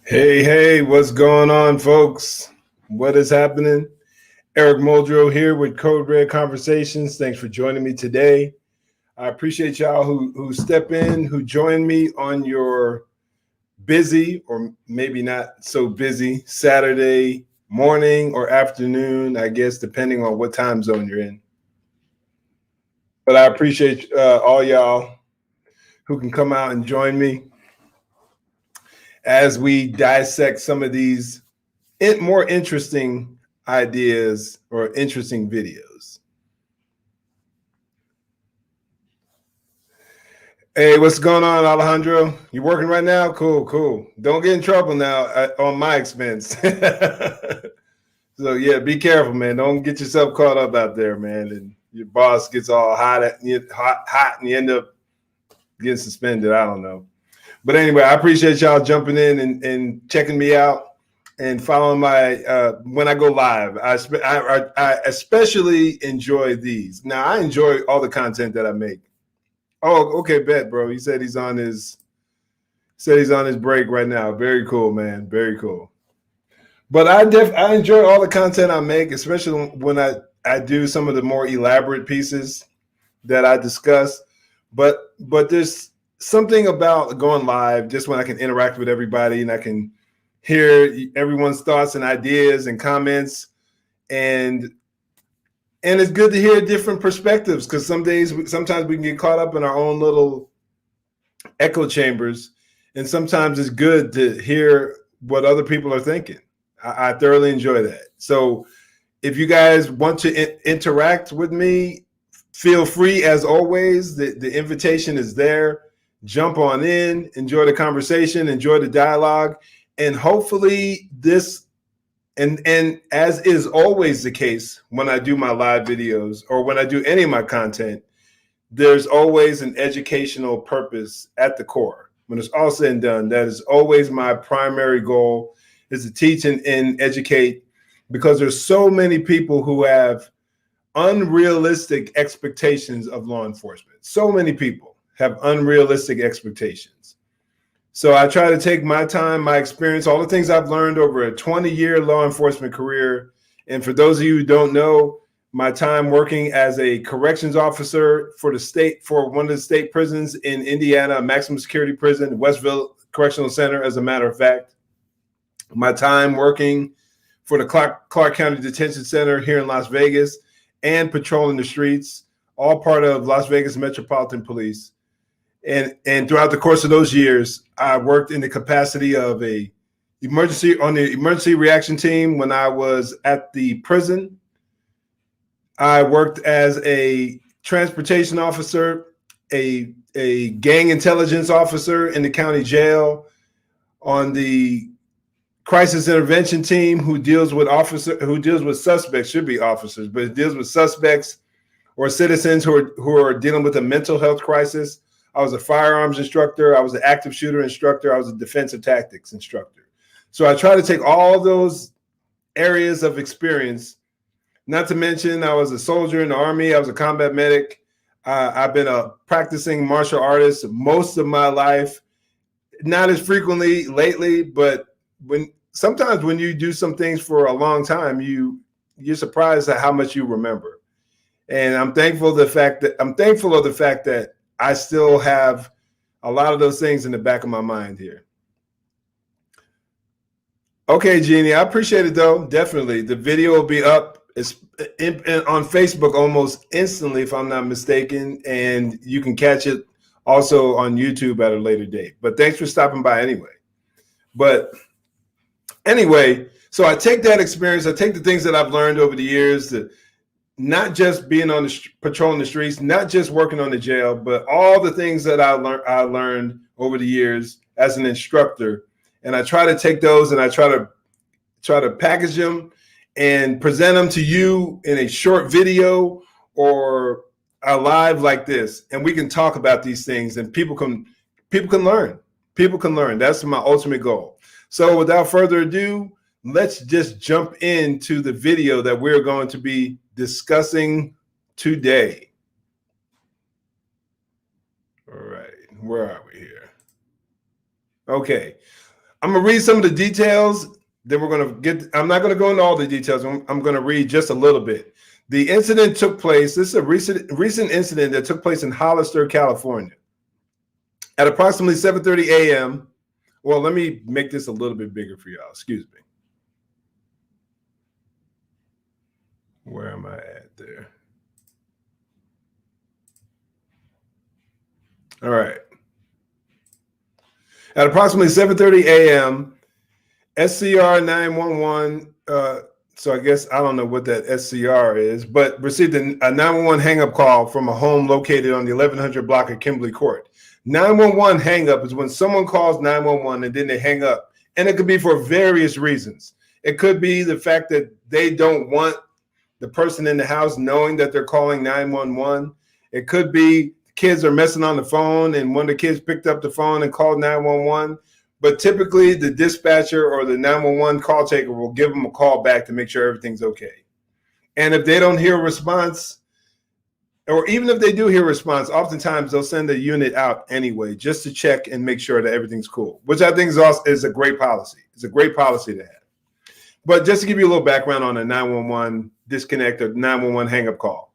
Hey, what's going on, folks? What is happening? Eric Muldrow here with Code Red Conversations. Thanks for joining me today. I appreciate y'all who step in, who join me on your busy or maybe not so busy Saturday morning or afternoon, I guess, depending on what time zone you're in. But I appreciate all y'all who can come out and join me as we dissect some of these more interesting ideas or interesting videos. Hey, what's going on, Alejandro? You working right now? Cool. Don't get in trouble now on my expense. So yeah, be careful, man. Don't get yourself caught up out there, man. And your boss gets all hot and you end up getting suspended. I don't know. But anyway, I appreciate y'all jumping in and checking me out and following my when I go live. I especially enjoy these. Now I enjoy all the content that I make. Oh, okay, bet, bro. He said he's on his break right now. Very cool, man. Very cool. But I enjoy all the content I make, especially when I do some of the more elaborate pieces that I discuss. But there's something about going live just when I can interact with everybody and I can hear everyone's thoughts and ideas and comments, and it's good to hear different perspectives, because sometimes we can get caught up in our own little echo chambers, and sometimes it's good to hear what other people are thinking. I thoroughly enjoy that. So if you guys want to interact with me, feel free. As always, the invitation is there. Jump on in, enjoy the conversation, enjoy the dialogue, and hopefully this, and as is always the case when I do my live videos or when I do any of my content, there's always an educational purpose at the core. When it's all said and done, that is always my primary goal, is to teach and educate, because there's so many people who have unrealistic expectations of law enforcement. So many people have unrealistic expectations. So I try to take my time, my experience, all the things I've learned over a 20-year law enforcement career. And for those of you who don't know, my time working as a corrections officer for one of the state prisons in Indiana, maximum security prison, Westville Correctional Center, as a matter of fact. My time working for the Clark County Detention Center here in Las Vegas, and patrolling the streets, all part of Las Vegas Metropolitan Police. And throughout the course of those years, I worked in the capacity of on the emergency reaction team when I was at the prison. I worked as a transportation officer, a gang intelligence officer in the county jail, on the crisis intervention team who deals with suspects, should be officers, but it deals with suspects or citizens who are dealing with a mental health crisis. I was a firearms instructor. I was an active shooter instructor. I was a defensive tactics instructor. So I try to take all those areas of experience, not to mention I was a soldier in the Army. I was a combat medic. I've been a practicing martial artist most of my life, not as frequently lately, but sometimes when you do some things for a long time, you're surprised at how much you remember. And I'm thankful of the fact that I still have a lot of those things in the back of my mind here. Okay, Jeannie, I appreciate it, though. Definitely. The video will be up on Facebook almost instantly, if I'm not mistaken. And you can catch it also on YouTube at a later date. But thanks for stopping by anyway. But anyway, so I take that experience, I take the things that I've learned over the years, to not just being on patrolling the streets, not just working on the jail, but all the things that I learned over the years as an instructor. And I try to take those and I try to package them and present them to you in a short video or a live like this. And we can talk about these things, and people can learn. People can learn. That's my ultimate goal. So without further ado, let's just jump into the video that we're going to be discussing today. All right, where are we here? Okay. I'm going to read some of the details. Then we're going to get, I'm not going to go into all the details. I'm going to read just a little bit. The incident took place. This is a recent incident that took place in Hollister, California. At approximately 7:30 a.m. Well, let me make this a little bit bigger for y'all. Excuse me. Where am I at there? All right. At approximately 7:30 a.m., SCR 911, so I guess I don't know what that SCR is, but received a 911 hang-up call from a home located on the 1100 block of Kimberly Court. 911 hang-up is when someone calls 911 and then they hang up, and it could be for various reasons. It could be the fact that they don't want the person in the house knowing that they're calling 911. It could be kids are messing on the phone and one of the kids picked up the phone and called 911. But typically the dispatcher or the 911 call taker will give them a call back to make sure everything's okay. And if they don't hear a response, or even if they do hear a response, oftentimes they'll send a unit out anyway just to check and make sure that everything's cool, which I think is a great policy. It's a great policy to have. But just to give you a little background on a 911 disconnect or 911 hang-up call.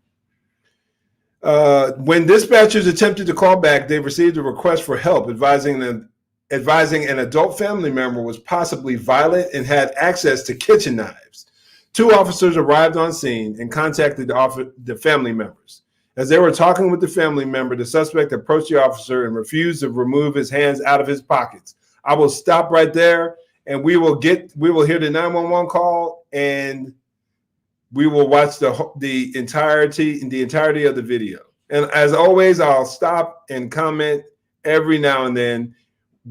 When dispatchers attempted to call back, they received a request for help advising an adult family member was possibly violent and had access to kitchen knives. 2 officers arrived on scene and contacted the family members. As they were talking with the family member, the suspect approached the officer and refused to remove his hands out of his pockets. I will stop right there, and we will hear the 911 call, and we will watch the entirety of the video. And as always, I'll stop and comment every now and then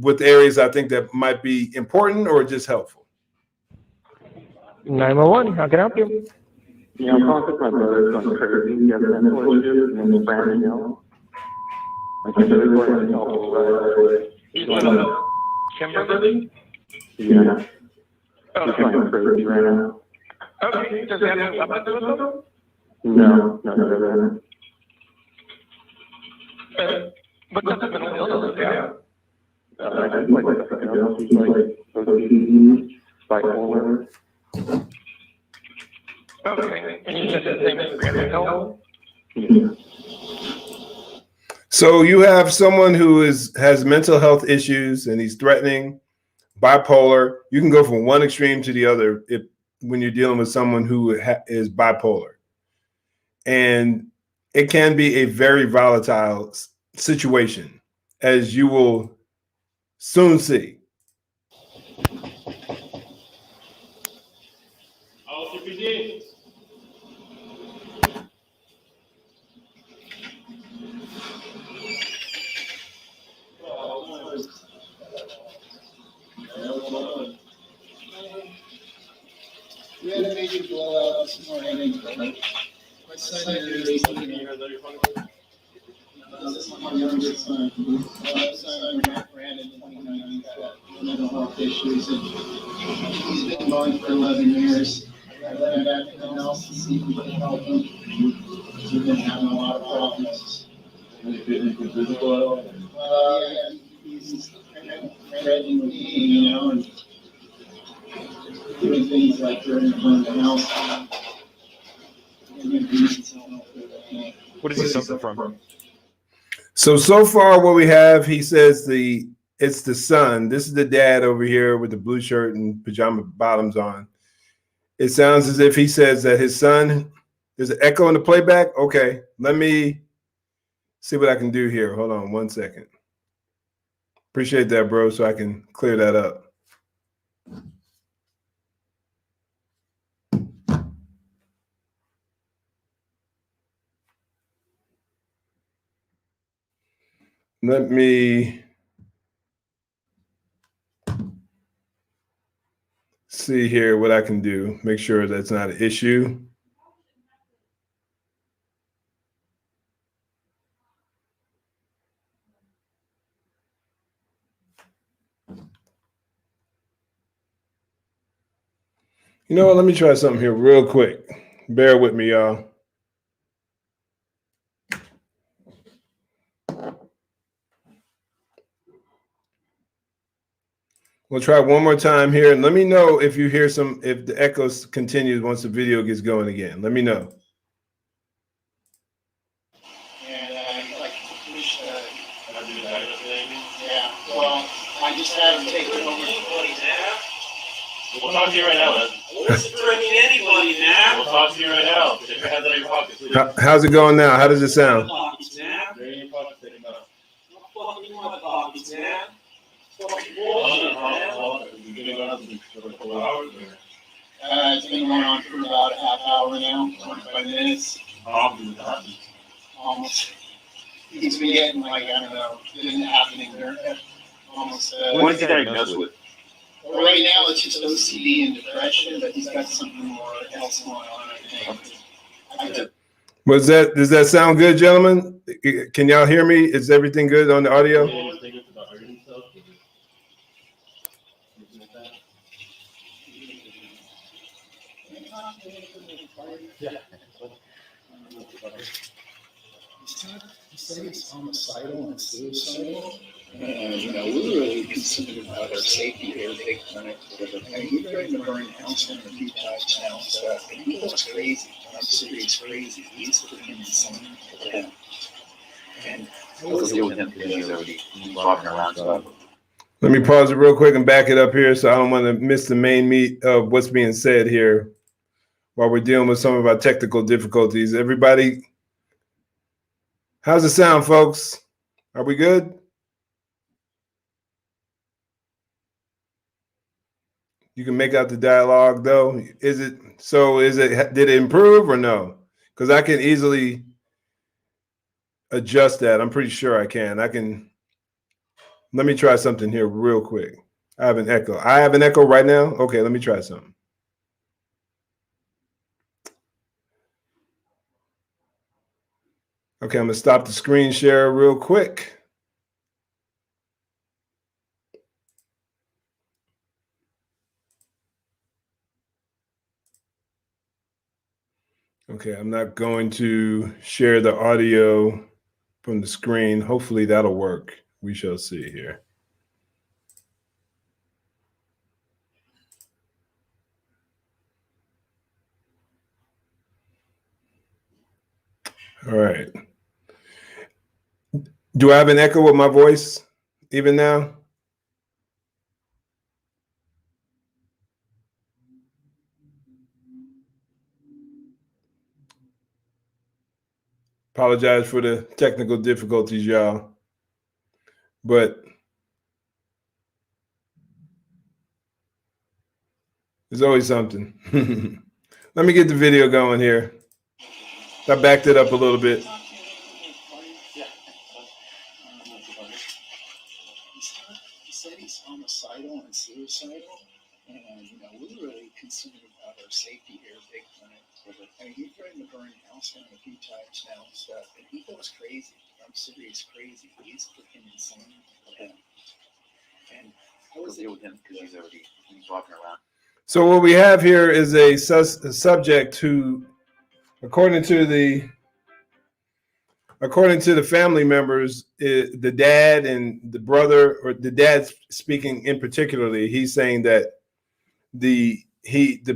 with areas I think that might be important or just helpful. 911, how can I help you? Yeah, I'm calling because my brother's going crazy. He has mental issues and he's brand new. I can really go ahead and help him right away. He's going Kimberly? Yeah. He's going crazy right now. Okay, does he have any weapons with him? No, no. What type of mental illness does he have? I just like something else. He's like OCD, bipolar. Okay, and you said his name is Brandon? Yeah. So you have someone who has mental health issues and he's threatening, bipolar. You can go from one extreme to the other when you're dealing with someone who is bipolar. And it can be a very volatile situation, as you will soon see. We had a major blowout this morning. My son is looking at this is my youngest son. My son ran in 2019, got mental health issues, and he's been going for 11 years. I let him back to the house to see if we can help him. He's been having a lot of problems. Yeah, he's kind of threatening me, you know, and doing things like running from the house. What does he suffer from? So far what we have, he says it's the son. This is the dad over here with the blue shirt and pajama bottoms on. It sounds as if he says that his son, there's an echo in the playback. Okay, let me see what I can do here. Hold on 1 second. Appreciate that, bro, so I can clear that up. Let me see here what I can do. Make sure that's not an issue. You know what? Let me try something here real quick. Bear with me, y'all. We'll try one more time here, and let me know if you hear if the echoes continues once the video gets going again. Let me know. And yeah, well, I just had to take it over. We'll talk to you right now, man. What's threatening anybody, man? We'll talk to you right now. Take your hands out of your pockets, please. How's it going now? How does it sound? Pockets, man. They're in your pockets, take them out. I'm fucking in my pockets, man. Fucking Hold bullshit, on, man. hold on. You've been going on for a couple hours, or? It's been going on for about a half hour now, 45 minutes, almost. He's been getting like, I don't know, been happening there. Almost. What is he diagnosed with? Well, right now it's just OCD and depression, but he's got something more else going on, I think. Does that sound good, gentlemen? Can y'all hear me? Is everything good on the audio? He said he's homicidal and suicidal. You know, we're really concerned about our safety here, big clinic. And he threatened to burn the house down a few times now and stuff. And he goes crazy. I'm serious crazy. He's freaking insane. Yeah. And We'll deal with him because he's already walking around stuff. Let me pause it real quick and back it up here so I don't want to miss the main meat of what's being said here while we're dealing with some of our technical difficulties. Everybody, how's it sound, folks? Are we good? You can make out the dialogue though. Did it improve or no? Because I can easily adjust that. I'm pretty sure I can. Let me try something here real quick. I have an echo right now. Okay, let me try something. Okay, I'm gonna stop the screen share real quick. Okay, I'm not going to share the audio from the screen. Hopefully that'll work. We shall see here. All right. Do I have an echo with my voice even now? Apologize for the technical difficulties, y'all. But there's always something. Let me get the video going here. I backed it up a little bit. He said he's homicidal and suicidal. And, you know, we're really concerned about our safety here, big clinic. And he threatened to burn the house down a few times now and stuff. And he goes crazy. I'm serious crazy. He's freaking insane. Yeah. And We'll deal with him because he's walking around. So what we have here is a subject who, according to the family members, the dad and the brother, or the dad speaking in particularly, he's saying that the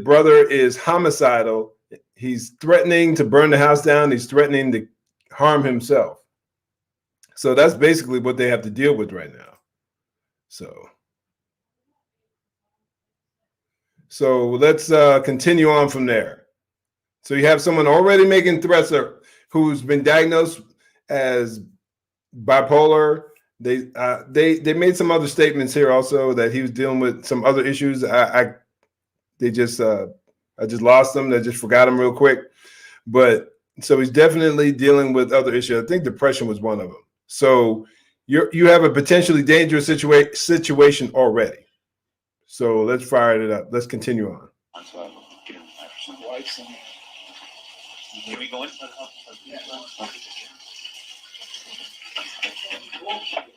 brother is homicidal. He's threatening to burn the house down. He's threatening to harm himself. So that's basically what they have to deal with right now. So let's continue on from there. So you have someone already making threats who's been diagnosed as bipolar. They made some other statements here also that he was dealing with some other issues. I just lost them. I just forgot them real quick. But so he's definitely dealing with other issues. I think depression was one of them. So you have a potentially dangerous situation already. So let's fire it up. Let's continue on. Can we go in?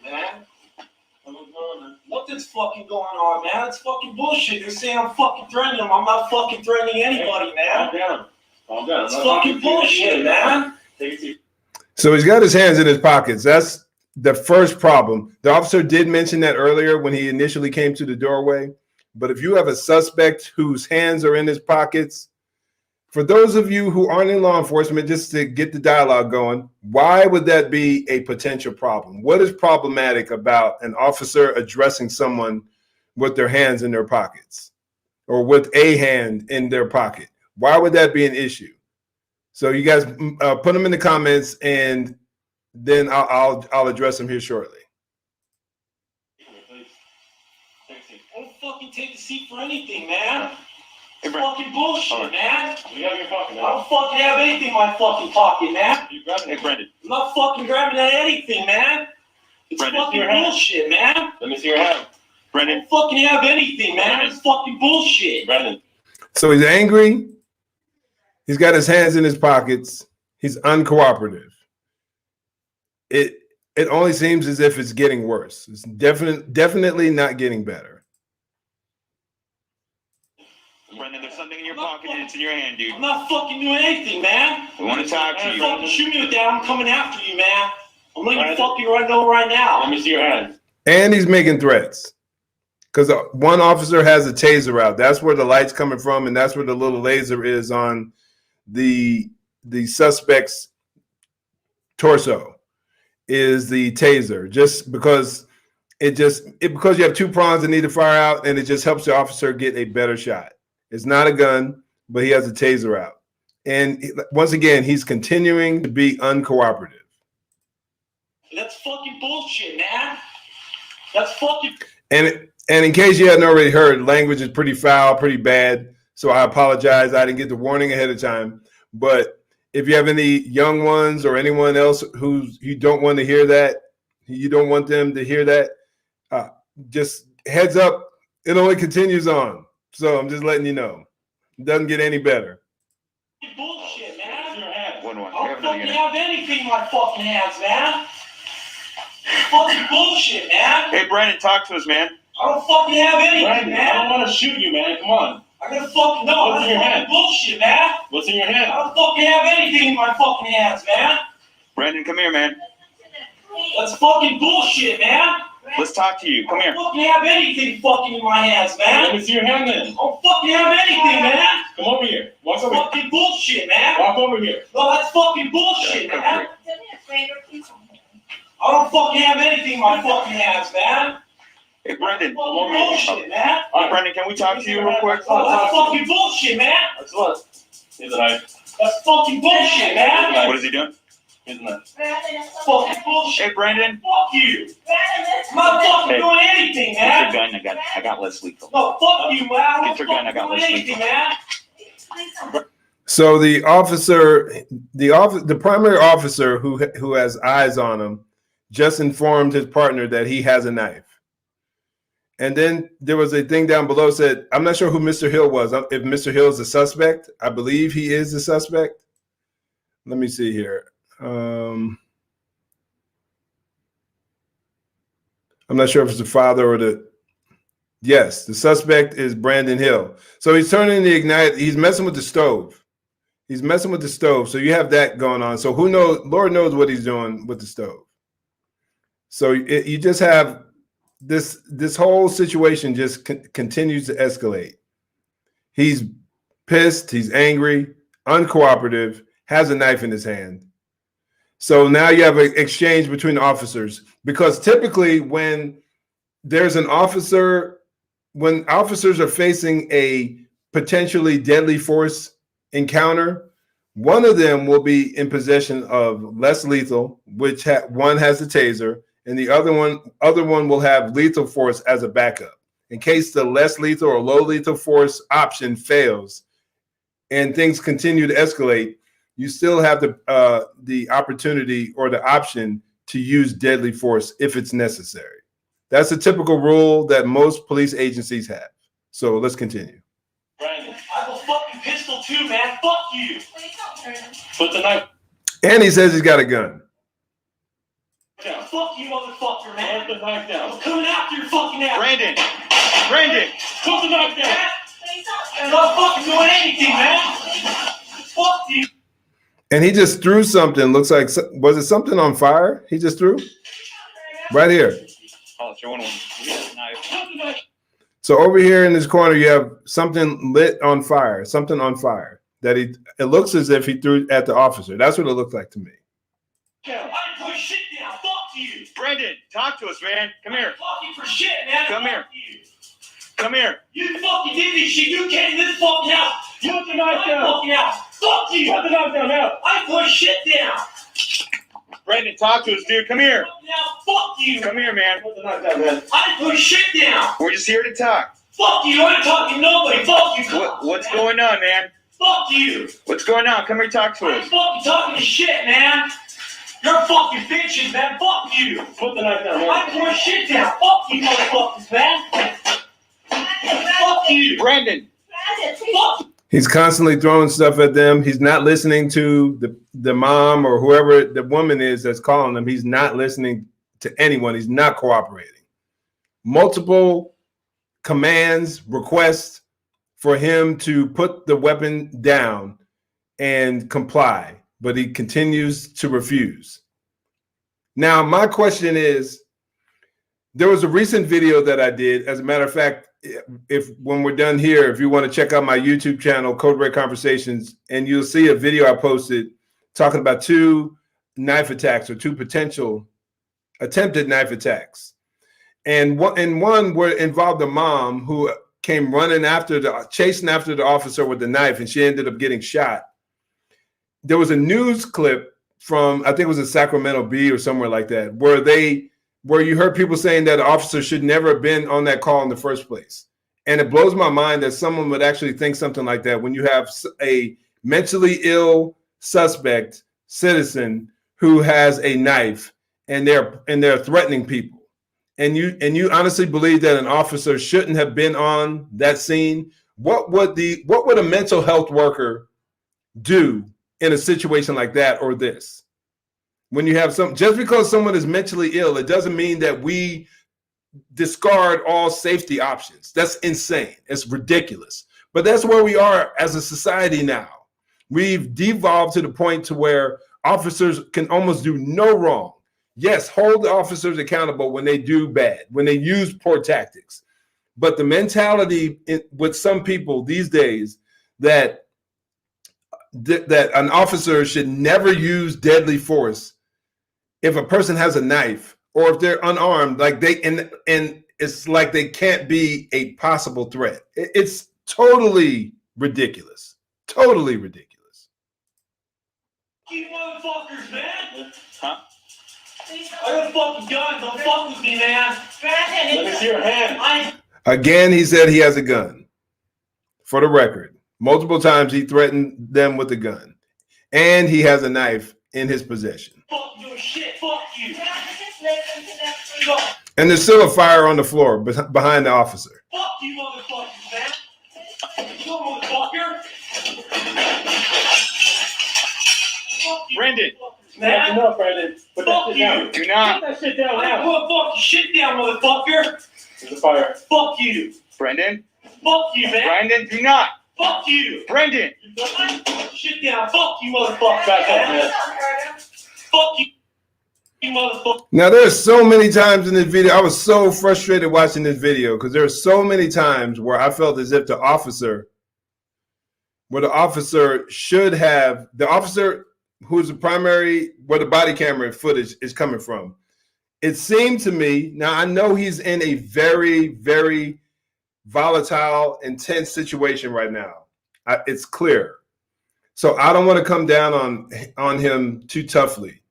Man. Nothing's fucking going on, man. It's fucking bullshit. They say I'm fucking threatening them. I'm not fucking threatening anybody, man. Calm down. It's fucking bullshit, man. Take it easy. So he's got his hands in his pockets. That's the first problem. The officer did mention that earlier when he initially came to the doorway. But if you have a suspect whose hands are in his pockets, for those of you who aren't in law enforcement, just to get the dialogue going, why would that be a potential problem? What is problematic about an officer addressing someone with their hands in their pockets or with a hand in their pocket? Why would that be an issue? So you guys put them in the comments, and then I'll address them here shortly. I don't fucking take a seat for anything, man. It's fucking bullshit, man. You have your pocket I now. don't fucking have anything in my fucking pocket, man. You grab it. Hey, Brendan. I'm not fucking grabbing at anything, man. It's Brendan, fucking your hand. bullshit, man. Let me see your hand. I Brendan. don't fucking have anything, man. It's fucking bullshit. Brendan. So he's angry. He's got his hands in his pockets. He's uncooperative. It only seems as if it's getting worse. It's definitely not getting better. Brendan, there's something in your pocket and it's in your hand, dude. I'm not fucking doing anything, man. We want to talk to You you. fucking shoot me with that, I'm coming after you, man. I'm letting you fucking know right now. Let me see your hand. And he's making threats. Because one officer has a taser out. That's where the light's coming from, and that's where the little laser is on the suspect's torso, is the taser. Just because because you have two prongs that need to fire out, and it just helps the officer get a better shot. It's not a gun, but he has a taser out. And once again, he's continuing to be uncooperative. That's fucking bullshit, man. That's fucking... And in case you hadn't already heard, language is pretty foul, pretty bad. So I apologize. I didn't get the warning ahead of time. But if you have any young ones or anyone else who you don't want to hear that, you don't want them to hear that, just heads up, it only continues on. So I'm just letting you know. It doesn't get any better. bullshit, man. Your hand. One. I We have don't another fucking unit. have anything in my fucking hands, man. Fucking bullshit, man. Hey, Brendan, talk to us, man. I don't fucking have anything, Brendan, I don't man. want to shoot you, man. Come on. I gotta fucking know. What's in That's your fucking hand? bullshit, man. What's in your I hand? don't fucking have anything in my fucking hands, man. Brendan, come here, man. That's fucking bullshit, man. Let's talk to you. Come I here. don't fucking have anything fucking in my hands, Let man. me see your hand then. I don't fucking have anything, man. Come over here. Walk That's over here. fucking bullshit, man. Walk over here. No, that's fucking bullshit, Come man. I don't fucking have anything in my fucking hands, man. Hey, Brendan. Fucking bullshit, man. Hey, Brendan, can we talk to you real quick? Oh, that's fucking bullshit, man. That's what. Here's a knife. That's fucking bullshit, man. What is he doing? Here's a knife. Fucking bullshit. Hey, Brendan. Fuck you. I'm not fucking doing anything, Get your man. gun. I got less lethal. No, fuck you, man. I'm Get your gun, I not got fucking doing less anything, lethal. man. So the primary officer who has eyes on him just informed his partner that he has a knife. And then there was a thing down below said, I'm not sure who Mr. Hill was. If Mr. Hill is the suspect, I believe he is the suspect. Let me see here. I'm not sure if it's the father or the. Yes, the suspect is Brandon Hill. So he's turning the ignite. He's messing with the stove. He's messing with the stove. So you have that going on. So who knows? Lord knows what he's doing with the stove. So you just have this whole situation just continues to escalate. He's pissed. He's angry, uncooperative, has a knife in his hand. So now you have an exchange between the officers, because typically when there's an officer, when officers are facing a potentially deadly force encounter, one of them will be in possession of less lethal, which one has a taser, and the other one will have lethal force as a backup. In case the less lethal or low lethal force option fails and things continue to escalate, you still have the opportunity or the option to use deadly force if it's necessary. That's a typical rule that most police agencies have. So let's continue. Brandon, I have a fucking pistol too, man. Fuck you. put the knife And he says he's got a gun. down. Fuck you, motherfucker, Put man. the knife down. I'm coming after your fucking ass. Brandon. Put the knife down. I'm not fucking doing anything, man. Fuck you. And he just threw something. Looks like, was it something on fire he just threw? Right here. Oh, it's your one. Knife. So over here in this corner, you have something lit on fire, something on fire that it looks as if he threw at the officer. That's what it looked like to me. I put shit down. Fuck you. Brendan, talk to us, man. Come here. Fuck you for shit, man. Come Fuck here. You. Come here. You fucking did this shit. You came in this fucking house. You put the knife down. Fucking house. Fuck you. Put the knife down now. I put shit down. Brendan, talk to us, dude. Come here. Fuck you. Come here, man. Put the knife down, man. I put shit down. We're just here to talk. Fuck you. I ain't talking to nobody. Fuck you. What's going on, man? Fuck you. What's going on? Come here, talk to I us. ain't fucking talking to shit, man. You're fucking bitches, man. Fuck you. Put the knife down, man. I put shit down. Fuck you, motherfuckers, man. Fuck you. Brendan. Fuck. He's constantly throwing stuff at them. He's not listening to the mom or whoever the woman is that's calling him. He's not listening to anyone. He's not cooperating. Multiple commands, requests for him to put the weapon down and comply, but he continues to refuse. Now, my question is, there was a recent video that I did. As a matter of fact, if when we're done here, if you want to check out my YouTube channel, Code Red Conversations, and you'll see a video I posted talking about 2 knife attacks or 2 potential attempted knife attacks. And one where it involved a mom who came chasing after the officer with the knife, and she ended up getting shot. There was a news clip from, I think it was in Sacramento Bee or somewhere like that, where you heard people saying that the officer should never have been on that call in the first place. And it blows my mind that someone would actually think something like that when you have a mentally ill suspect citizen who has a knife and they're threatening people. And you honestly believe that an officer shouldn't have been on that scene? What would a mental health worker do in a situation like that or this? When you have just because someone is mentally ill, it doesn't mean that we discard all safety options. That's insane. It's ridiculous. But that's where we are as a society now. We've devolved to the point to where officers can almost do no wrong. Yes, hold the officers accountable when they do bad, when they use poor tactics. But the mentality with some people these days that an officer should never use deadly force if a person has a knife or if they're unarmed, like and it's like they can't be a possible threat. It's totally ridiculous. Totally ridiculous. You motherfuckers, man. Huh? I got fucking guns. Don't fuck with me, man. Let me see your hand. Again, he said he has a gun. For the record, multiple times he threatened them with a gun, and he has a knife in his possession. Fuck your shit. Fuck you. And there's still a fire on the floor behind the officer. Fuck you, motherfuckers, man. You motherfucker. Brendan. Man. Enough, Brendan. Put that Fuck shit you. down. Do not. Put that shit down I now. put fucking shit down, motherfucker. There's a fire. Fuck you. Brendan. Fuck you, man. Brendan, do not. Fuck you. Brendan. I put shit down. Fuck you, motherfucker. Back up, man. Fuck you. You motherfucker. Now, there's so many times in this video, I was so frustrated watching this video because there are so many times where I felt as if the officer who's the primary, where the body camera footage is coming from. It seemed to me, now I know he's in a very, very volatile, intense situation right now. It's clear. So I don't want to come down on him too toughly.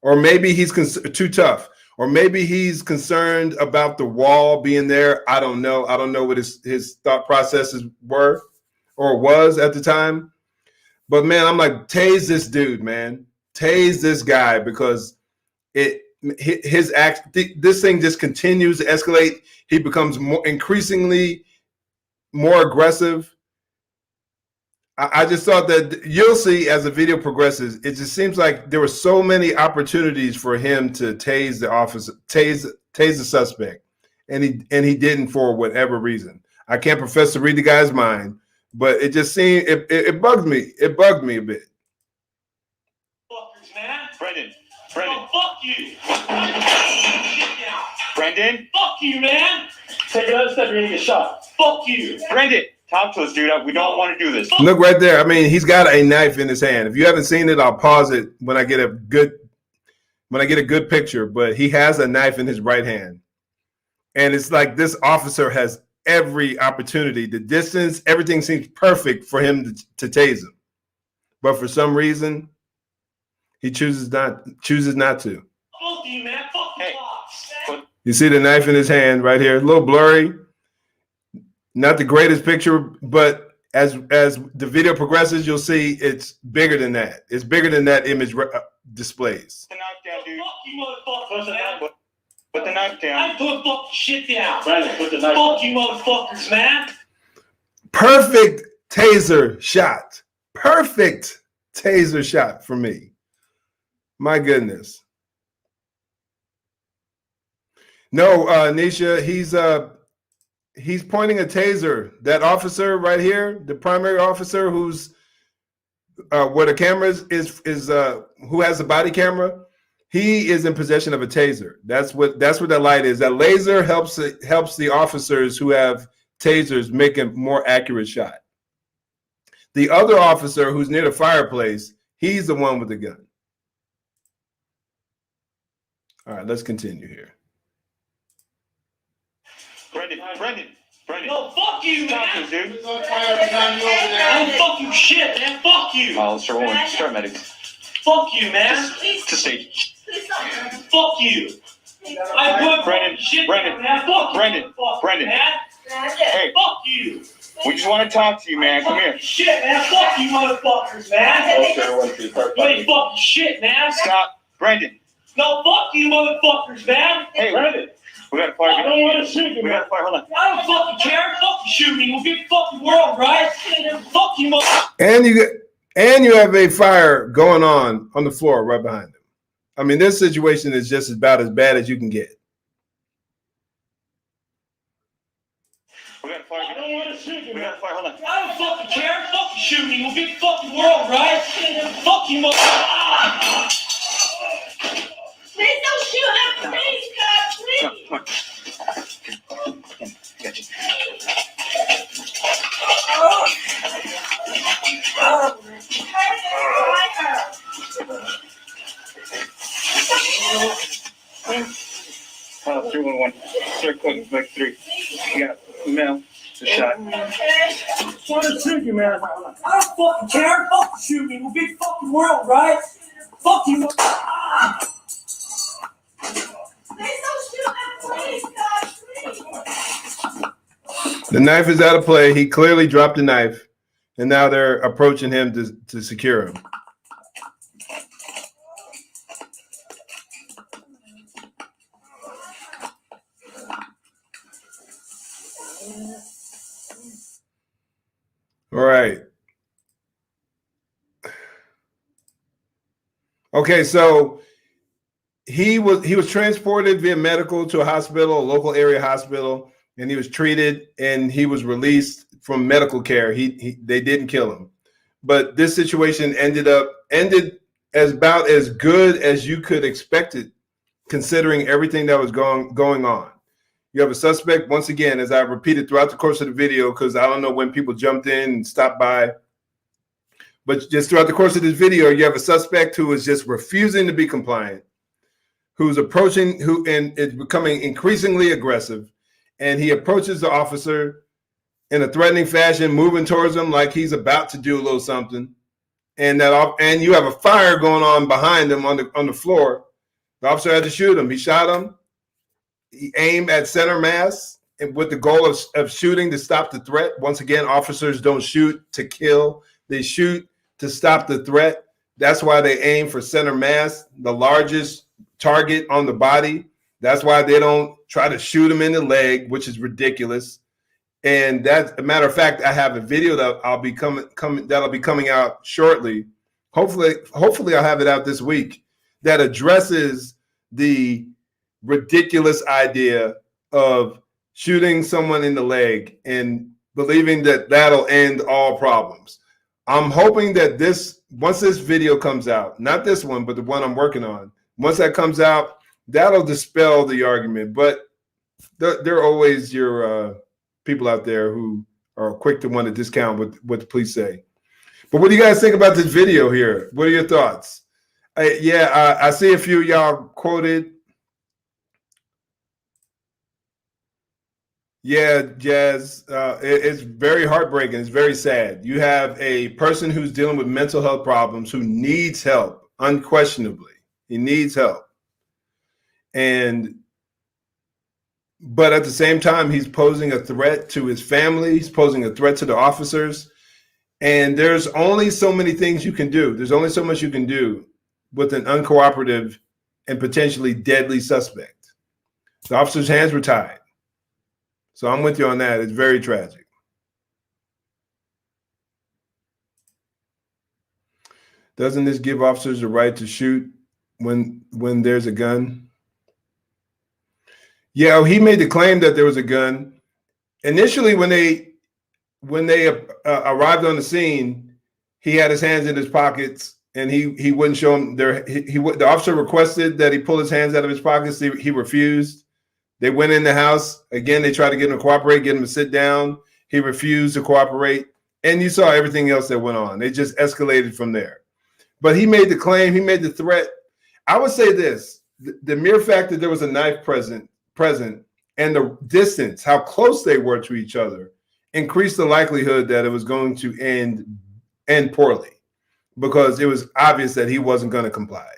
Or maybe he's too tough. Or maybe he's concerned about the wall being there. I don't know. I don't know what his thought processes were or was at the time. But man, I'm like, tase this dude, man. Tase this guy, because this thing just continues to escalate. He becomes increasingly more aggressive. I just thought that you'll see as the video progresses, it just seems like there were so many opportunities for him to tase the officer, tase the suspect, and he didn't for whatever reason. I can't profess to read the guy's mind, but it just seemed it bugged me. It bugged me a bit. Fuckers, man. Brendan. Oh, fuck you. Shit down. Brendan? Fuck you, man. Take another step, you're gonna get shot. Fuck you. Brendan! Talk to us, dude. We don't want to do this. Look right there. I mean, he's got a knife in his hand. If you haven't seen it, I'll pause it when I get a good picture. But he has a knife in his right hand, and it's like this officer has every opportunity. The distance, everything seems perfect for him to tase him, but for some reason, he chooses not to. Fuck you, man. Fuck you, Hey. cops. You see the knife in his hand right here, a little blurry. Not the greatest picture, but as the video progresses, you'll see it's bigger than that. It's bigger than that image displays. Put the knife down, dude. Fuck you, motherfuckers, man. Put the knife down. I put fucking shit down. Brandon, put the knife. Fuck you, motherfuckers, man. Perfect taser shot. Perfect taser shot for me. My goodness. No, Nisha, he's pointing a taser. That officer right here, the primary officer who's where the camera is who has the body camera, he is in possession of a taser. That's what that light is. That laser helps the officers who have tasers make a more accurate shot. The other officer who's near the fireplace, he's the one with the gun. All right, let's continue here. Brendan. No, fuck you, Talk to man. us, dude. Who's on fire behind you over there? I don't fuck you shit, man. Fuck you. Oh, start medics. Fuck you, man. To state. Fuck you. I put Brendan, fucking shit Brendan, down, man. Fuck you, Brendan, motherfucker, Brendan. man. Hey, Fuck you. we just want to talk to you, man. Come here. Fucking shit, man. Fuck you, motherfuckers, man. You ain't fucking shit, man. Stop. Brendan. No, fuck you, motherfuckers, man. Hey, Brendan, we got a fire. I don't want to shoot you, We man. got a fire. Hold on. I don't fucking care. Fucking shoot me. We'll get the fucking world, right? Fuck you, motherfuckers. And you have a fire going on the floor right behind him. I mean, this situation is just about as bad as you can get. We got a fire. I don't want to shoot you, We man. got a fire. Hold on. I don't fucking care. Fucking shoot me. We'll get the fucking world, right? Fuck you, motherfuckers. Please don't shoot him, please, God, please. Got you. Oh, 311. Start clicking back 3. You got Mel. The shot. I want to shoot you, man. I don't fucking care. Fucking shoot me. We'll get the fucking world, right? Fuck you, motherfuckers. Please don't shoot him, please, God, please. The knife is out of play. He clearly dropped the knife, and now they're approaching him to secure him. All right. Okay, so he was transported via medical to a hospital, a local area hospital, and he was treated and he was released from medical care. They didn't kill him, but this situation ended as about as good as you could expect it, considering everything that was going on. You have a suspect, once again, as I repeated throughout the course of the video, because I don't know when people jumped in and stopped by, but just throughout the course of this video, you have a suspect who is just refusing to be compliant, who's approaching, and is becoming increasingly aggressive, and he approaches the officer in a threatening fashion, moving towards him like he's about to do a little something, and you have a fire going on behind him on the floor. The officer had to shoot him. He shot him. He aimed at center mass and with the goal of shooting to stop the threat. Once again, officers don't shoot to kill. They shoot to stop the threat. That's why they aim for center mass, the largest target on the body. That's why they don't try to shoot him in the leg, which is ridiculous. And that's a matter of fact, I have a video that that'll be coming out shortly. Hopefully I'll have it out this week that addresses the ridiculous idea of shooting someone in the leg and believing that that'll end all problems. I'm hoping that once this video comes out, not this one, but the one I'm working on, once that comes out, that'll dispel the argument. But There are always your people out there who are quick to want to discount what the police say. But what do you guys think about this video here? What are your thoughts? I see a few of y'all quoted. Yeah, Jazz, it's very heartbreaking. It's very sad. You have a person who's dealing with mental health problems who needs help, unquestionably. He needs help. But at the same time, he's posing a threat to his family. He's posing a threat to the officers. And there's only so many things you can do. There's only so much you can do with an uncooperative and potentially deadly suspect. The officer's hands were tied. So I'm with you on that. It's very tragic. Doesn't this give officers the right to shoot when there's a gun? Yeah, he made the claim that there was a gun. Initially, when they arrived on the scene, he had his hands in his pockets and he wouldn't show them there. The officer requested that he pull his hands out of his pockets. He refused. They went in the house. Again, they tried to get him to cooperate, get him to sit down. He refused to cooperate. And you saw everything else that went on. They just escalated from there. But he made the claim, he made the threat. I would say this, the mere fact that there was a knife present and the distance, how close they were to each other, increased the likelihood that it was going to end poorly because it was obvious that he wasn't going to comply.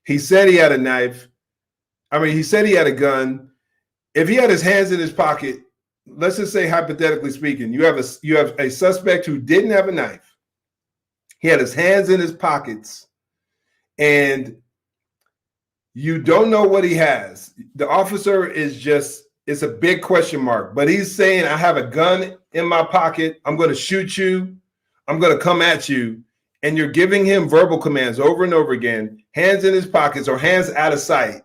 He said he had a knife. He said he had a gun. If he had his hands in his pocket, let's just say hypothetically speaking, you have a suspect who didn't have a knife. He had his hands in his pockets, and you don't know what he has. The officer it's a big question mark, but he's saying, I have a gun in my pocket. I'm going to shoot you. I'm going to come at you. And you're giving him verbal commands over and over again, hands in his pockets or hands out of sight.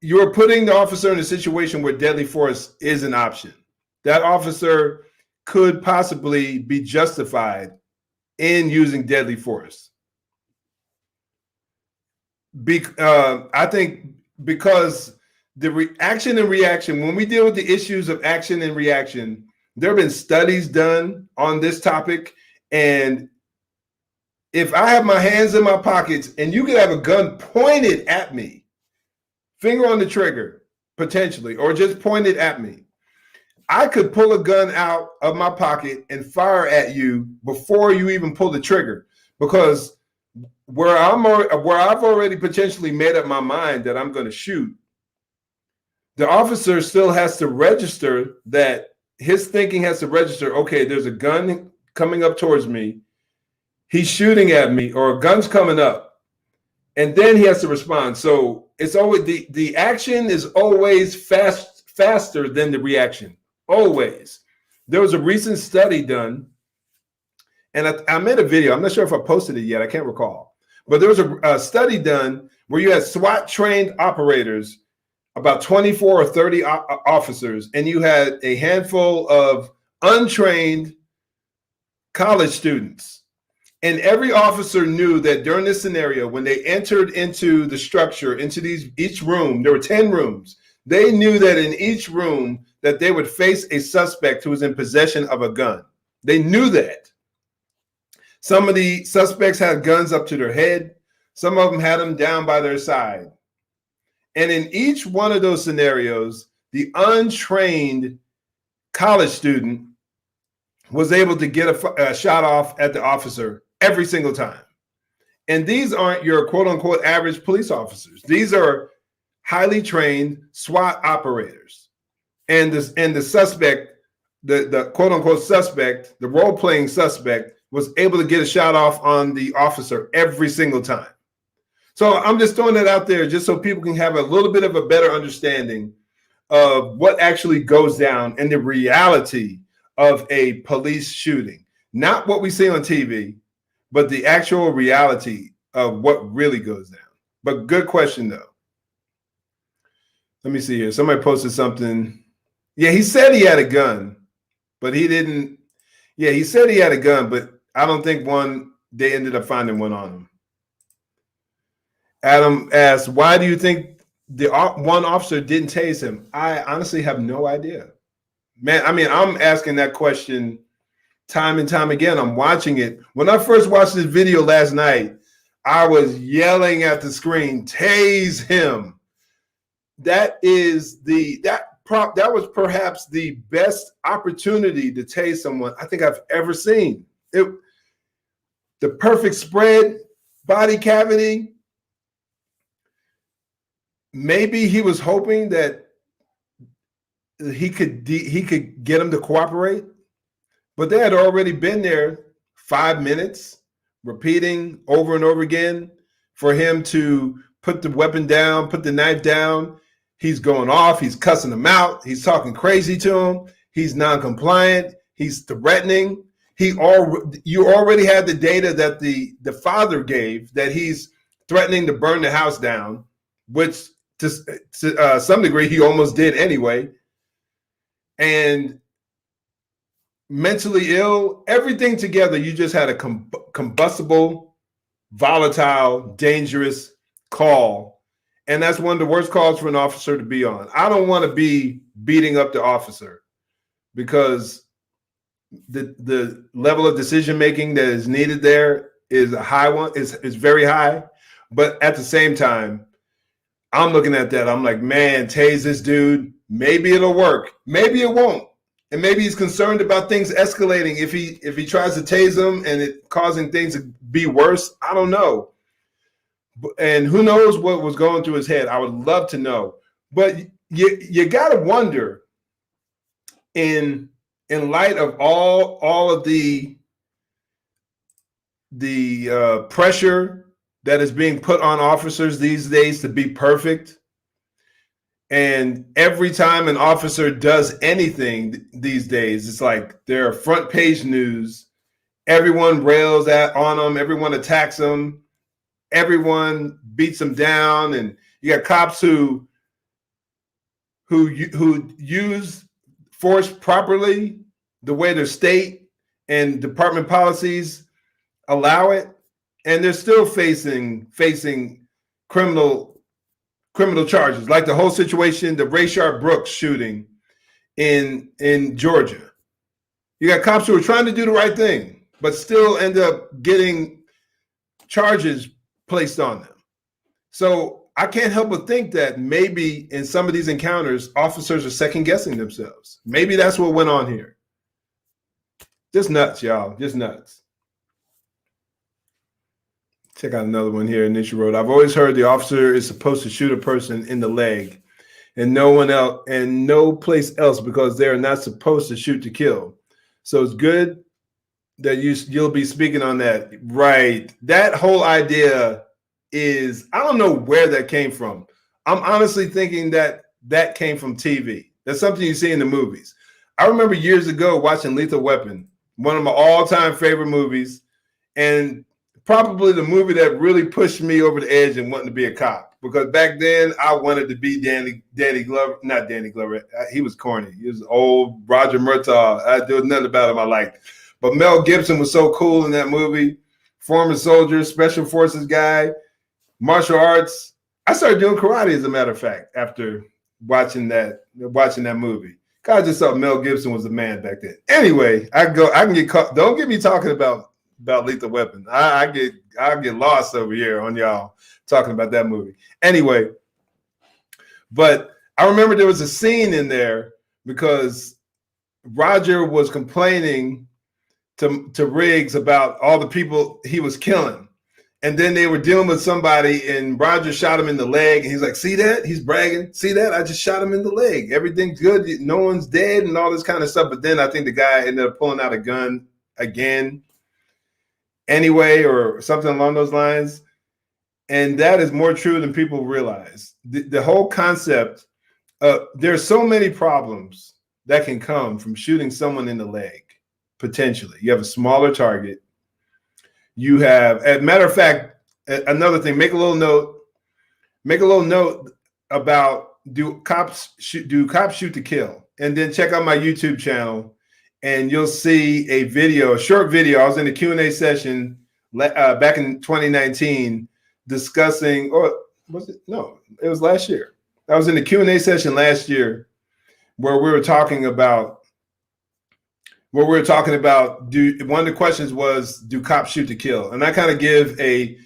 You're putting the officer in a situation where deadly force is an option. That officer could possibly be justified in using deadly force. I think because the action and reaction, when we deal with the issues of action and reaction, there have been studies done on this topic. And if I have my hands in my pockets and you could have a gun pointed at me, finger on the trigger, potentially, or just pointed at me, I could pull a gun out of my pocket and fire at you before you even pull the trigger, because where I've already potentially made up my mind that I'm going to shoot, the officer still has to register that his thinking has to register. Okay, there's a gun coming up towards me. He's shooting at me, or a gun's coming up, and then he has to respond. So it's always the action is always faster than the reaction. Always. There was a recent study done, and I made a video. I'm not sure if I posted it yet. I can't recall. But there was a study done where you had SWAT trained operators, about 24 or 30 officers, and you had a handful of untrained college students. And every officer knew that during this scenario, when they entered into the structure, into each room, there were 10 rooms. They knew that in each room that they would face a suspect who was in possession of a gun. They knew that. Some of the suspects had guns up to their head. Some of them had them down by their side. And in each one of those scenarios, the untrained college student was able to get a shot off at the officer every single time. And these aren't your quote unquote average police officers. These are highly trained SWAT operators. And the suspect, the quote unquote suspect, the role playing suspect, was able to get a shot off on the officer every single time. So I'm just throwing that out there just so people can have a little bit of a better understanding of what actually goes down and the reality of a police shooting. Not what we see on TV, but the actual reality of what really goes down. But good question, though. Let me see here. Somebody posted something. Yeah, he said he had a gun, but he didn't. Yeah, he said he had a gun, but I don't think they ended up finding one on him. Adam asked, why do you think the one officer didn't tase him? I honestly have no idea, man. I mean, I'm asking that question time and time again. I'm watching it. When I first watched this video last night, I was yelling at the screen, "Tase him!" That was perhaps the best opportunity to tase someone I think I've ever seen. The perfect spread, body cavity. Maybe he was hoping that he could get him to cooperate, but they had already been there 5 minutes, repeating over and over again for him to put the weapon down, put the knife down. He's going off. He's cussing him out. He's talking crazy to him. He's non-compliant. He's threatening. You already had the data that the father gave that he's threatening to burn the house down, which to some degree he almost did anyway. And mentally ill, everything together, you just had a combustible, volatile, dangerous call. And that's one of the worst calls for an officer to be on. I don't want to be beating up the officer because the level of decision making that is needed there is a high one, is very high. But at the same time, I'm looking at that. I'm like, man, tase this dude. Maybe it'll work. Maybe it won't. And maybe he's concerned about things escalating if he tries to tase them and it causing things to be worse. I don't know. And who knows what was going through his head. I would love to know. But you got to wonder, in light of all of the pressure that is being put on officers these days to be perfect. And every time an officer does anything these days, it's like they're front page news. Everyone rails on them. Everyone attacks them. Everyone beats them down. And you got cops who use force properly the way their state and department policies allow it. And they're still facing criminal charges, like the whole situation, the Rayshard Brooks shooting in Georgia. You got cops who are trying to do the right thing, but still end up getting charges placed on them. So I can't help but think that maybe in some of these encounters, officers are second guessing themselves. Maybe that's what went on here. Just nuts, y'all. Just nuts. Check out another one here. Nisha wrote, I've always heard the officer is supposed to shoot a person in the leg and no one else and no place else because they're not supposed to shoot to kill. So it's good that you'll be speaking on that. Right. That whole idea is, I don't know where that came from. I'm honestly thinking that came from TV. That's something you see in the movies. I remember years ago watching Lethal Weapon, one of my all-time favorite movies, and probably the movie that really pushed me over the edge and wanting to be a cop, because back then I wanted to be Danny Glover, not Danny Glover. He was corny. He was old Roger Murtaugh. There was nothing about him I liked. But Mel Gibson was so cool in that movie. Former soldier, special forces guy, martial arts. I started doing karate, as a matter of fact, after watching that movie. I just thought Mel Gibson was the man back then. Anyway, I can get caught. Don't get me talking about Lethal Weapon. I get lost over here on y'all talking about that movie. Anyway, but I remember there was a scene in there because Roger was complaining to Riggs about all the people he was killing. And then they were dealing with somebody and Roger shot him in the leg. And he's like, see that? He's bragging. See that? I just shot him in the leg. Everything's good. No one's dead and all this kind of stuff. But then I think the guy ended up pulling out a gun again anyway, or something along those lines. And that is more true than people realize. The whole concept, there's so many problems that can come from shooting someone in the leg, potentially. You have a smaller target. You have, as a matter of fact, another thing, make a little note about do cops shoot to kill? And then check out my YouTube channel and you'll see a short video. I was in a Q&A session back in 2019 discussing, or was it? No, it was last year. I was in the Q&A session last year where we were talking about one of the questions was, do cops shoot to kill? And I kind of give it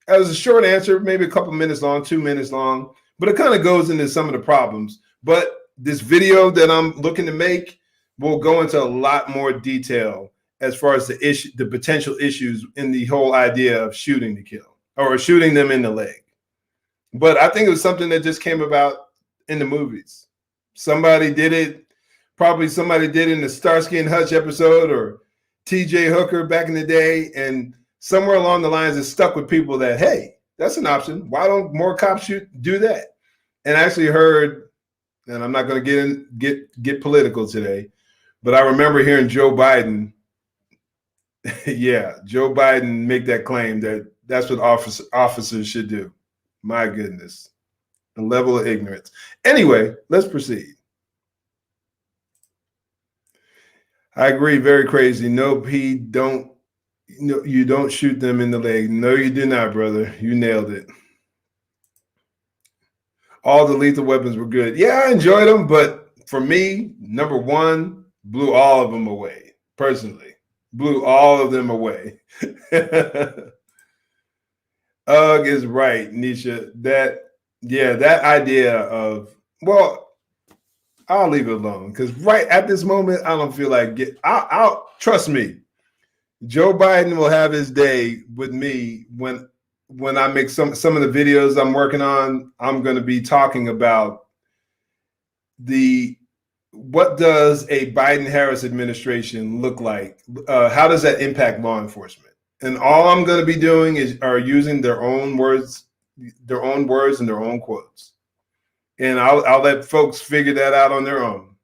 was a short answer, maybe a couple minutes long, 2 minutes long, but it kind of goes into some of the problems. But this video that I'm looking to make will go into a lot more detail as far as the potential issues in the whole idea of shooting to kill or shooting them in the leg. But I think it was something that just came about in the movies. Somebody did it. Probably somebody did in the Starsky and Hutch episode or T.J. Hooker back in the day. And somewhere along the lines, it stuck with people that, hey, that's an option. Why don't more cops do that? And I actually heard, and I'm not going to get political today, but I remember hearing Joe Biden, Joe Biden make that claim that that's what officers should do. My goodness, the level of ignorance. Anyway, let's proceed. I agree. Very crazy. Nope, you don't shoot them in the leg. No, you do not, brother. You nailed it. All the lethal weapons were good. Yeah, I enjoyed them, but for me, number one, blew all of them away. Personally, blew all of them away. Ugh is right, Nisha. That idea of, well, I'll leave it alone because right at this moment, I don't feel like I'll trust me. Joe Biden will have his day with me when I make some of the videos I'm working on. I'm going to be talking about what does a Biden-Harris administration look like? How does that impact law enforcement? And all I'm going to be doing are using their own words and their own quotes. And I'll let folks figure that out on their own.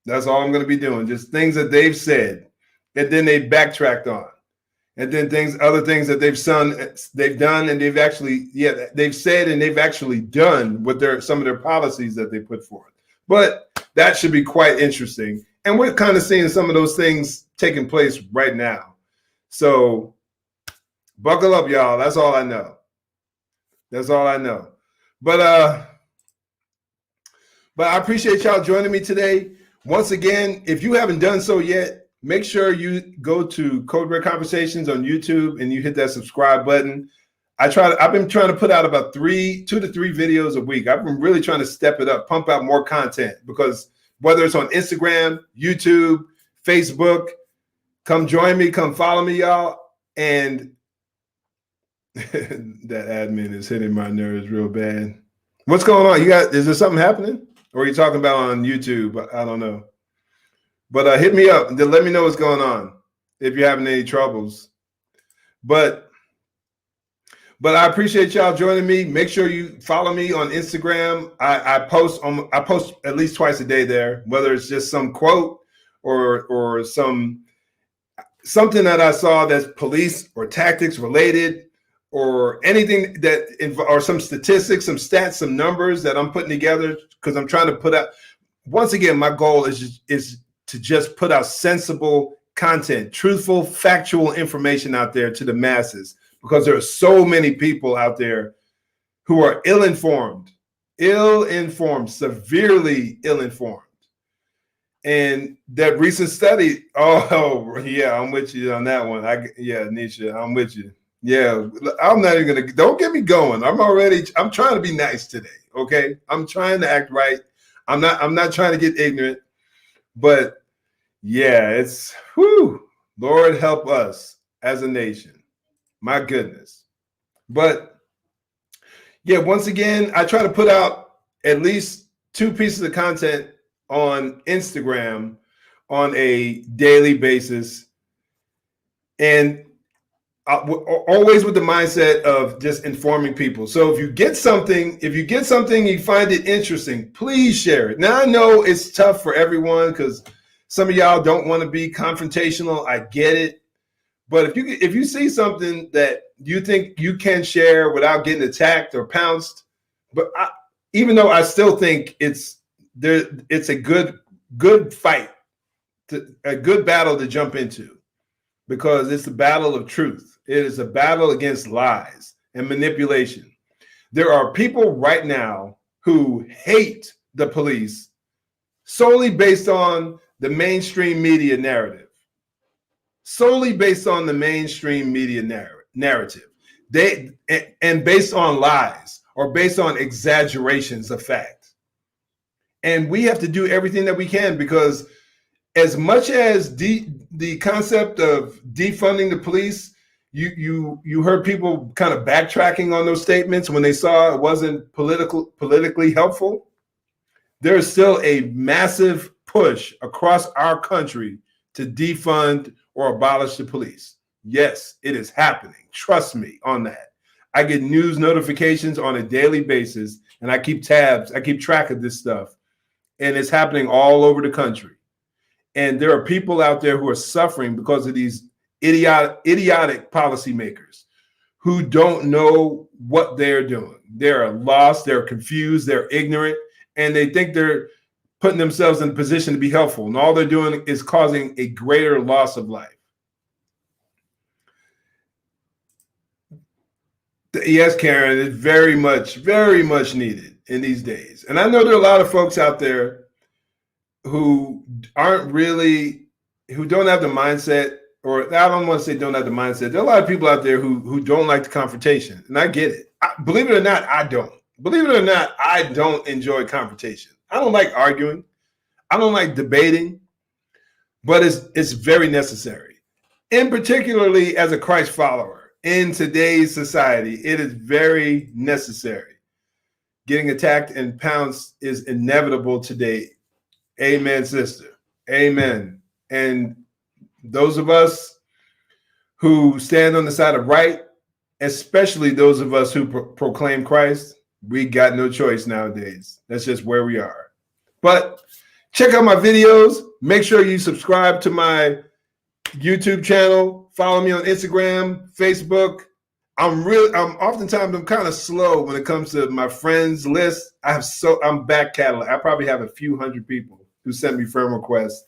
That's all I'm going to be doing. Just things that they've said, and then they backtracked on, and then other things that they've done, and they've said and they've actually done with some of their policies that they put forth. But that should be quite interesting, and we're kind of seeing some of those things taking place right now. So buckle up, y'all. That's all I know. But I appreciate y'all joining me today. Once again, if you haven't done so yet, make sure you go to Code Red Conversations on YouTube and you hit that subscribe button. I've been trying to put out about 2 to 3 videos a week. I've been really trying to step it up, pump out more content, because whether it's on Instagram, YouTube, Facebook, come join me, come follow me, y'all. And that admin is hitting my nerves real bad. What's going on? Is there something happening? Or are you talking about on YouTube? I don't know. But hit me up and then let me know what's going on if you're having any troubles. But I appreciate y'all joining me. Make sure you follow me on Instagram. I post at least twice a day there, whether it's just some quote or something that I saw that's police or tactics related, or anything or some statistics, some stats, some numbers that I'm putting together, because I'm trying to put out. Once again, my goal is to just put out sensible content, truthful, factual information out there to the masses, because there are so many people out there who are ill-informed, severely ill-informed. And that recent study, I'm with you on that one. Nisha, I'm with you. Yeah, I'm not even gonna. Don't get me going. I'm trying to be nice today. Okay, I'm trying to act right. I'm not trying to get ignorant. But yeah, it's Lord help us as a nation. My goodness. But yeah, once again, I try to put out at least 2 pieces of content on Instagram on a daily basis, and always with the mindset of just informing people. So if you get something, you find it interesting, please share it. Now, I know it's tough for everyone because some of y'all don't want to be confrontational. I get it. But if you see something that you think you can share without getting attacked or pounced, even though I still think it's a good fight, a good battle to jump into, because it's the battle of truth. It is a battle against lies and manipulation. There are people right now who hate the police solely based on the mainstream media narrative. Solely based on the mainstream media narrative. And based on lies or based on exaggerations of fact. And we have to do everything that we can, because as much as the concept of defunding the police, you heard people kind of backtracking on those statements when they saw it wasn't politically helpful. There is still a massive push across our country to defund or abolish the police. Yes, it is happening. Trust me on that. I get news notifications on a daily basis, and I keep tabs. I keep track of this stuff, and it's happening all over the country. And there are people out there who are suffering because of these idiotic policymakers who don't know what they're doing. They're lost, they're confused, they're ignorant, and they think they're putting themselves in a position to be helpful. And all they're doing is causing a greater loss of life. Yes, Karen, it's very much needed in these days. And I know there are a lot of folks out there who don't have the mindset, or I don't want to say don't have the mindset. There are a lot of people out there who don't like the confrontation, and I get it. Believe it or not, I don't. Believe it or not, I don't enjoy confrontation. I don't like arguing. I don't like debating, but it's very necessary. And particularly as a Christ follower in today's society, it is very necessary. Getting attacked and pounced is inevitable today. Amen, sister. Amen. And those of us who stand on the side of right, especially those of us who proclaim Christ, we got no choice nowadays. That's just where we are. But check out my videos. Make sure you subscribe to my YouTube channel. Follow me on Instagram, Facebook. I'm oftentimes kind of slow when it comes to my friends list. I'm back catalog. I probably have a few hundred people who sent me friend requests,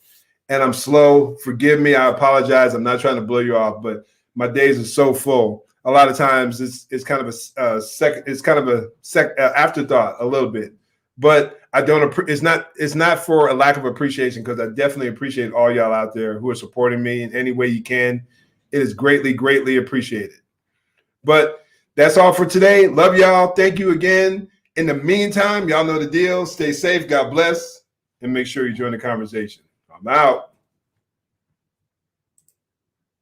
and I'm slow. Forgive me. I apologize. I'm not trying to blow you off, but my days are so full. A lot of times it's kind of a afterthought a little bit, but I don't. It's not for a lack of appreciation, because I definitely appreciate all y'all out there who are supporting me in any way you can. It is greatly appreciated. But that's all for today. Love y'all. Thank you again. In the meantime, y'all know the deal. Stay safe. God bless. And make sure you join the conversation. I'm out.